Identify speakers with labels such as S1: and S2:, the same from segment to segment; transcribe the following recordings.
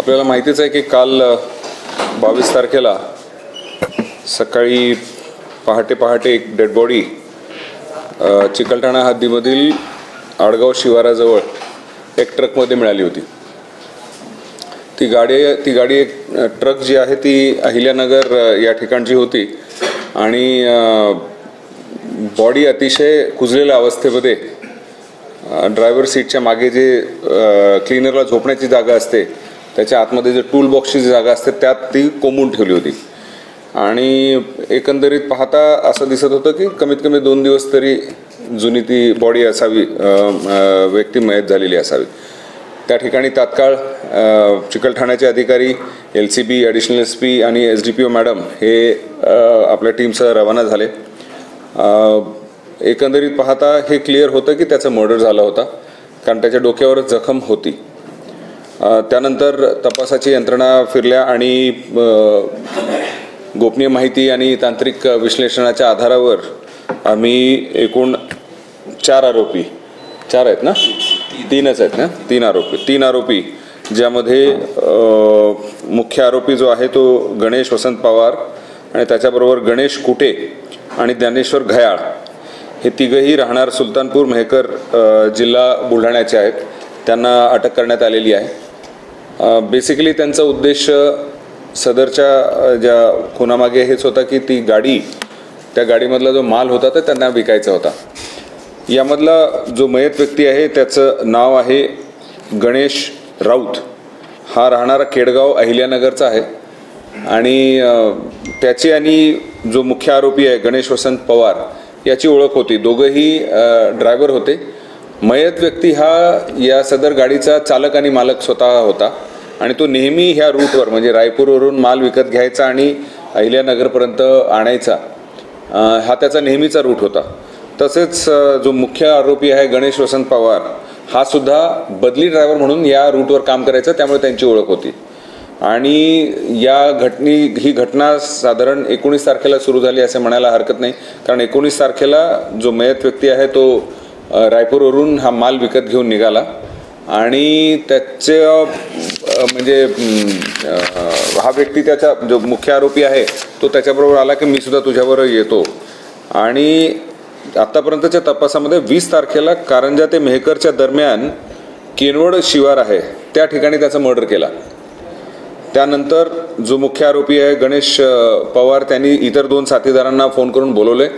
S1: आपल्याला माहितीच आहे की काल 22 तारखेला सकाळी पहाटे एक डेड बॉडी चिकलठाणा हद्दीमधील आडगाव शिवाराजवळ एक ट्रकमध्ये मिळाली होती। ती गाडी एक ट्रक जी आहे ती अहिल्यानगर या ठिकाणची होती आणि बॉडी अतिशय कुजलेल्या अवस्थेमध्ये ड्रायव्हर सीटच्या मागे जे क्लीनरला झोपण्याची जागा असते त्याच्या आतमध्ये जे टूल बॉक्सची जागा असते त्यात ती कोंबून ठेवली होती आणि एकंदरीत पाहता असं दिसत होतं की कमीत कमी 2 दिवस तरी जुनी ती बॉडी असावी, व्यक्ती मयत झालेली असावी। त्या ठिकाणी तात्काळ चिकलठाण्याचे अधिकारी LCB, ॲडिशनल SP आणि SDPO मॅडम हे आपल्या टीमसह रवाना झाले। एकंदरीत पाहता हे क्लिअर होतं की त्याचं मर्डर झाला होता, कारण त्याच्या डोक्यावरच जखम होती। त्यानंतर तपासाची यंत्रणा फिरल्या आणि गोपनीय माहिती आणि तांत्रिक विश्लेषणाच्या आधारावर आम्ही एकूण 4 आरोपी, 4 आहेत ना, 3च आहेत ना, 3 आरोपी ज्यामध्ये मुख्य आरोपी जो आहे तो गणेश वसंत पवार आणि त्याच्याबरोबर गणेश कुटे आणि ज्ञानेश्वर घयाळ हे तिघही राहणार सुलतानपूर मेहकर जिल्हा बुलढाण्याचे आहेत। त्यांना अटक करण्यात आलेली आहे। बेसिकली त्यांचा उद्देश सदरच्या ज्या खुनामागे हेच होता की ती गाडी, त्या गाडीमधला जो माल होता तर त्यांना विकायचा होता। यामधला जो मयत व्यक्ती आहे त्याचं नाव आहे गणेश राऊत, हा राहणारा केडगाव अहिल्यानगरचा आहे आणि त्याची आणि जो मुख्य आरोपी आहे गणेश वसंत पवार याची ओळख होती। दोघंही ड्रायव्हर होते। मयत व्यक्ती हा या सदर गाडीचा चालक आणि मालक स्वतः होता आणि तो नेहमी ह्या रूटवर म्हणजे रायपूरवरून माल विकत घ्यायचा आणि अहिल्यानगरपर्यंत आणायचा, हा त्याचा नेहमीचा रूट होता। तसेच जो मुख्य आरोपी आहे गणेश वसंत पवार हा सुद्धा बदली ड्रायव्हर म्हणून या रूटवर काम करायचा, त्यामुळे त्यांची ओळख होती। आणि ही घटना साधारण 19 तारखेला सुरू झाली असे म्हणायला हरकत नाही, कारण 19 तारखेला जो मयत व्यक्ती आहे तो रायपूरवरून हा माल विकत घेऊन निघाला आणि त्याचे म्हणजे हा व्यक्ती त्याचा जो मुख्य आरोपी आहे तो त्याच्याबरोबर आला की मी सुद्धा तुझ्याबरोबर येतो आणि आतापर्यंतच्या तपासामध्ये 20 तारखेला कारंजा ते मेहकरच्या दरम्यान केनवड शिवार आहे त्या ठिकाणी त्याचा मर्डर केला। त्यानंतर जो मुख्य आरोपी आहे गणेश पवार त्यांनी इतर 2 साथीदारांना फोन करून बोलवले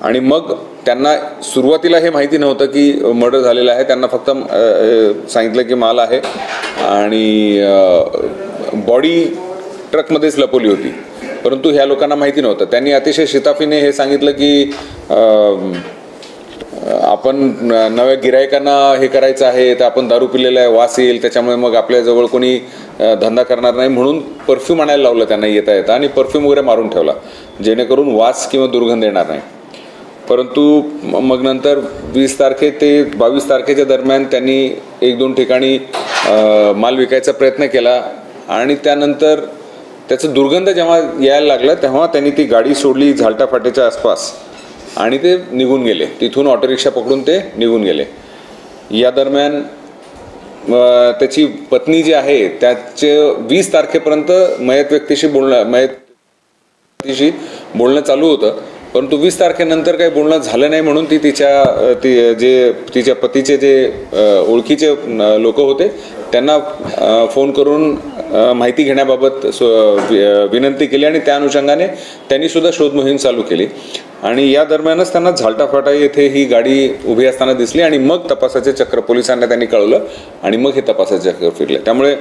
S1: आणि मग त्यांना सुरुवातीला हे माहिती नव्हतं की मर्डर झालेला आहे। त्यांना फक्त सांगितलं की माल आहे आणि बॉडी ट्रकमध्येच लपवली होती, परंतु ह्या लोकांना माहिती नव्हतं। त्यांनी अतिशय शिताफीने हे सांगितलं की आपण नव्या गिरायकांना हे करायचं आहे तर आपण दारू पिलेला आहे, वास येईल, त्याच्यामुळे मग आपल्याजवळ कोणी धंदा करणार नाही म्हणून परफ्यूम आणायला लावलं त्यांना येता आणि परफ्यूम वगैरे मारून ठेवला जेणेकरून वास किंवा दुर्गंध येणार नाही। परंतु मग नंतर 20 तारखे ते 22 तारखेच्या दरम्यान त्यांनी 1-2 ठिकाणी माल विकायचा प्रयत्न केला आणि त्यानंतर त्याचं दुर्गंध जेव्हा यायला लागला तेव्हा त्यांनी ती गाडी सोडली झालटा फाट्याच्या आसपास आणि ते निघून गेले। तिथून ऑटो रिक्षा पकडून ते निघून गेले। या दरम्यान त्याची पत्नी जी आहे त्याचे 20 तारखेपर्यंत मयत व्यक्तीशी बोलणं चालू होतं, परंतु 20 तारखेनंतर काही बोलणं झालं नाही म्हणून तिच्या पतीचे जे ओळखीचे लोक होते त्यांना फोन करून माहिती घेण्याबाबत विनंती केली आणि त्या अनुषंगाने त्यांनी सुद्धा शोध मोहीम चालू केली आणि या दरम्यानच त्यांना झालटा फाटा येथे ही गाडी उभी असताना दिसली आणि मग तपासाचे चक्र पोलिसांना त्यांनी कळवलं आणि मग हे तपासाचे चक्र फिरले। त्यामुळे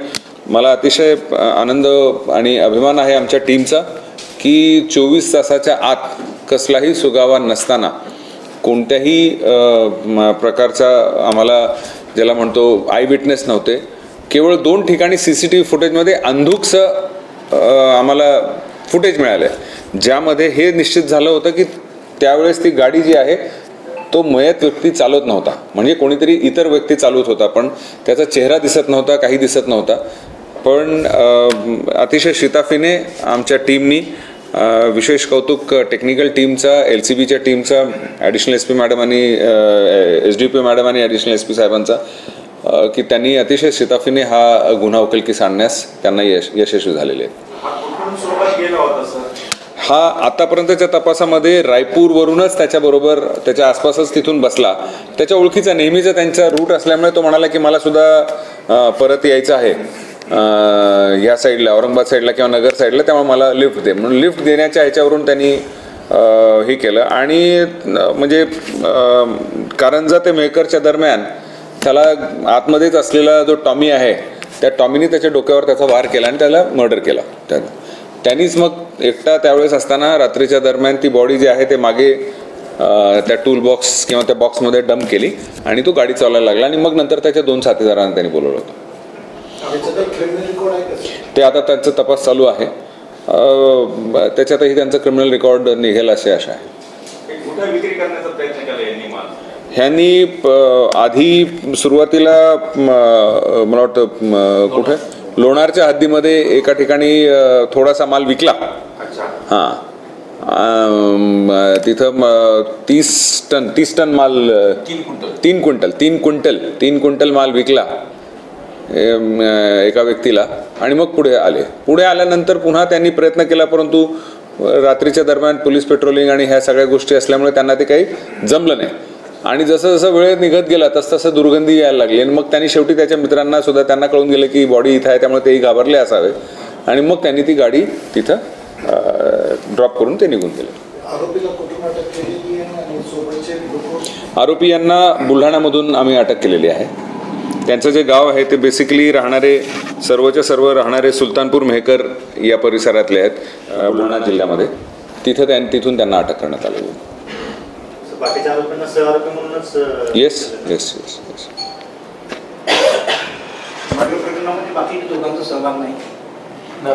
S1: मला अतिशय आनंद आणि अभिमान आहे आमच्या टीमचा की 24 तासाच्या आत कसलाही सुगावा नसताना कोणत्याही प्रकारचा आम्हाला ज्याला म्हणतो आय विटनेस नव्हते. केवळ 2 ठिकाणी CCTV फुटेजमध्ये अंधुकचं आम्हाला फुटेज मिळालं आहे, ज्यामध्ये हे निश्चित झालं होतं की त्यावेळेस ती गाडी जी आहे तो मयत व्यक्ती चालवत नव्हता, म्हणजे कोणीतरी इतर व्यक्ती चालवत होता, पण त्याचा चेहरा दिसत नव्हता, काही दिसत नव्हता. पण अतिशय शिताफीने आमच्या टीमनी, विशेष कौतुक टेक्निकल टीमचा, LCBच्या टीमचा, ॲडिशनल SP मॅडम आणि SDPO मॅडम आणि ॲडिशनल SP साहेबांचा, की त्यांनी अतिशय शिताफीने हा गुन्हा उकलकीस आणण्यास त्यांना यशस्वी झालेले आहेत. हा आतापर्यंतच्या तपासामध्ये रायपूरवरूनच त्याच्याबरोबर त्याच्या आसपासच तिथून बसला, त्याच्या ओळखीचा नेहमीचा त्यांचा रूट असल्यामुळे तो म्हणाला की मला सुद्धा परत यायचं आहे ह्या साईडला, औरंगाबाद साईडला किंवा नगर साईडला, त्यामुळे मला लिफ्ट दे म्हणून लिफ्ट देण्याच्या ह्याच्यावरून त्यांनी हे केलं. आणि म्हणजे कारंजा ते मेहकरच्या दरम्यान त्याला आतमध्येच असलेला जो टॉमी आहे त्या टॉमीने त्याच्या डोक्यावर त्याचा वार केला आणि त्याला मर्डर केला. त्यांनीच मग एकटा त्यावेळेस असताना रात्रीच्या दरम्यान ती बॉडी जी आहे ते मागे त्या टूल बॉक्स किंवा त्या बॉक्समध्ये डंप केली आणि तो गाडी चालवायला लागला. आणि मग नंतर त्याच्या 2 साथीदारांना त्यांनी बोलवलं होतं. ते आता त्यांचा तपास चालू आहे, त्याच्यातही त्यांचं क्रिमिनल रेकॉर्ड निघेल अशी आशा आहे. ह्यांनी आधी सुरुवातीला मला वाटतं कुठे लोणारच्या हद्दीमध्ये एका ठिकाणी थोडासा माल विकला. हां, तिथं 30 टन माल, 3 क्विंटल माल विकला एका व्यक्तीला. आणि मग पुढे आल्यानंतर पुन्हा त्यांनी प्रयत्न केला, परंतु रात्रीच्या दरम्यान पोलीस पेट्रोलिंग आणि ह्या सगळ्या गोष्टी असल्यामुळे त्यांना ते काही जमलं नाही. आणि जसं जसं वेळ निघत गेला तसं दुर्गंधी यायला लागली. आणि मग त्यांनी शेवटी त्याच्या मित्रांना सुद्धा त्यांना कळून गेलं की बॉडी इथं आहे, त्यामुळे तेही घाबरले असावे. आणि मग त्यांनी ती गाडी तिथं ड्रॉप करून ते निघून गेले. आरोपी यांना बुलढाण्यामधून आम्ही अटक केलेली आहे. त्यांचं जे गाव आहे ते बेसिकली सर्वच्या सर्व राहणारे सुलतानपूर मेहकर या परिसरातले आहेत, बुलढाणा जिल्ह्यामध्ये. तिथून त्यांना अटक करण्यात आलेली आहे. येस.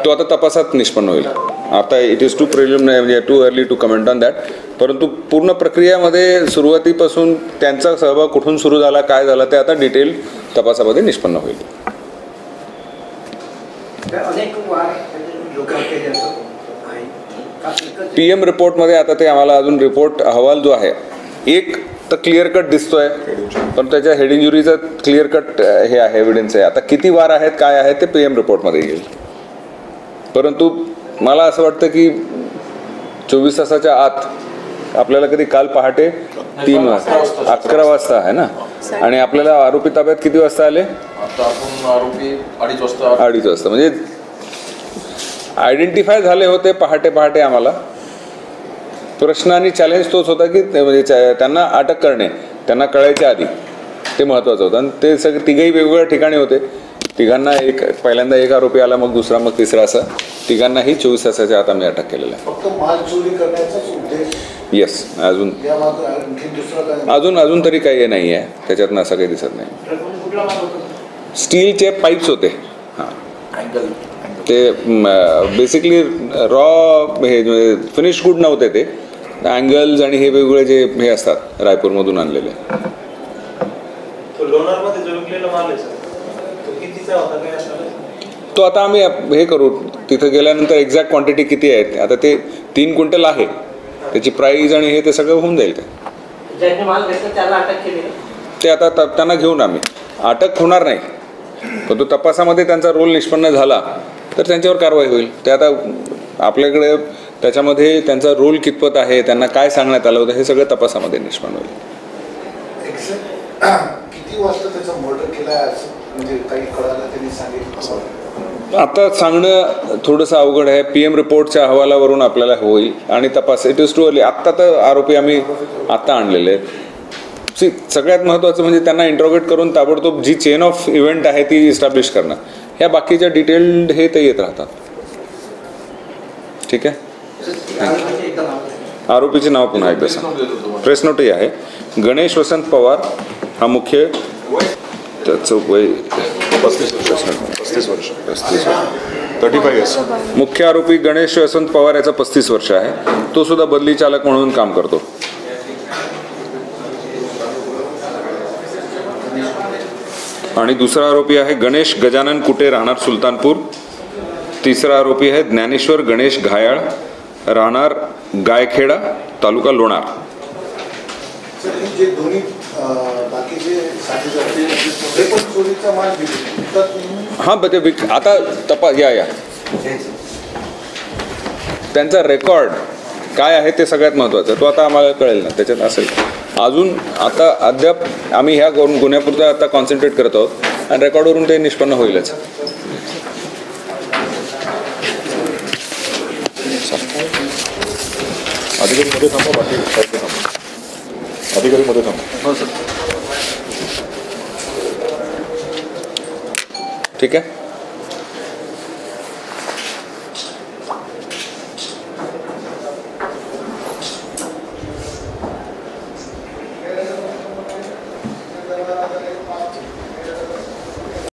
S1: तो आता तपासात निष्पन्न होईल. आता इट इज टू प्रिलिमिनरी, म्हणजे too early to comment on that. परंतु पूर्ण प्रक्रियामध्ये सुरुवातीपासून त्यांचा सहभाग कुठून सुरू झाला, काय झाला, ते आता डिटेल तपासामध्ये निष्पन्न होईल. PM रिपोर्टमध्ये आता ते आम्हाला अजून रिपोर्ट अहवाल जो आहे एक तर क्लिअर कट दिसतोय, पण त्याच्या हेड इंजुरीचं क्लिअर कट हे आहे, एव्हिडन्स आहे. आता किती वार आहेत, काय आहेत, ते PM रिपोर्टमध्ये येईल. परंतु मला असं वाटतं की 24 तासाच्या आत आपल्याला कधी काल पहाटे 3 वाजता 11 वाजता आहे ना, आणि आपल्याला आरोपी ताब्यात किती वाजता आले?
S2: आरोपी
S1: 2:30 वाजता. म्हणजे आयडेंटिफाय झाले होते पहाटे आम्हाला. प्रश्न आणि चॅलेंज तोच होता की म्हणजे त्यांना अटक करणे, त्यांना कळायच्या आधी, ते महत्त्वाचं होतं. आणि ते सगळे तिघही वेगवेगळ्या ठिकाणी होते. तिघांना पहिल्यांदा एक आरोपी आला, मग दुसरा, मग तिसरा, असं तिघांनाही 24 तासाच्या आत आम्ही अटक केलेलं आहे.
S3: फक्त माल चोरी करण्याचाच उद्देश?
S1: येस. अजून तरी काही नाही आहे त्याच्यातनं, असं काही दिसत नाही. स्टीलचे पाईप्स होते. हां, ते बेसिकली रॉ हे फिनिश गुड नव्हते, ते अँगल्स आणि हे वेगवेगळे जे हे असतात रायपूरमधून आणलेले. तो आता आम्ही हे करू, तिथं गेल्यानंतर एक्झॅक्ट क्वांटिटी किती आहेत. आता ते 3 क्विंटल आहे, त्याची प्राईज आणि हे ते सगळं होऊन जाईल. ते आता त्यांना घेऊन आम्ही अटक होणार नाही, पण तो तपासामध्ये त्यांचा रोल निष्पन्न झाला तर त्यांच्यावर कारवाई होईल. ते आता आपल्याकडे त्याच्यामध्ये त्यांचा रोल कितपत आहे, त्यांना काय सांगण्यात आलं होतं, हे सगळं तपासामध्ये निष्पन्न होईल.
S3: किती वाजता त्याचा मर्डर केला म्हणजे काही कळालं, त्यांनी सांगितलं?
S1: आता सांगणं थोडंसं अवघड आहे. PM रिपोर्टच्या अहवालावरून आपल्याला होईल आणि तपास. It is too early. आत्ता तर आरोपी आम्ही आत्ता आणलेले आहेत. सगळ्यात महत्त्वाचं म्हणजे त्यांना इंट्रोगेट करून ताबडतोब जी चेन ऑफ इव्हेंट आहे ती इस्टॅब्लिश करणं. ह्या बाकीच्या डिटेल्ड हे ते येत राहतात. ठीक आहे. आरोपीचे नाव पुन्हा एकदा सांग. प्रेस नोटही आहे. गणेश वसंत पवार हा मुख्य, त्याचं वय
S4: 35 वर्ष 35 इयर्स.
S1: मुख्य आरोपी गणेश वसंत पवार याचा 35 वर्ष आहे. तो सुद्धा बदली चालक म्हणून काम करतो. आणि दुसरा आरोपी आहे गणेश गजानन कुटे, राहणार सुलतानपूर. तिसरा आरोपी आहे ज्ञानेश्वर गणेश घायाळ, राहणार गायखेडा, तालुका लोणार.
S3: जे दोन्ही बाकीचे साथीदार ते पण चोरीचा माल विकतात.
S1: हां ते आता या त्यांचा रेकॉर्ड काय आहे ते सगळ्यात महत्त्वाचं. तो आता आम्हाला कळेल ना, त्याच्यात असेल. अजून आता अद्याप आम्ही ह्या गुन्ह्यापुरता आता कॉन्सन्ट्रेट करत आहोत आणि रेकॉर्डवरून ते निष्पन्न होईलच.
S4: अधिकारी मध्ये थांबा, बाकी थांबा. अधिकारी मध्ये थांबा.
S1: ठीक आहे.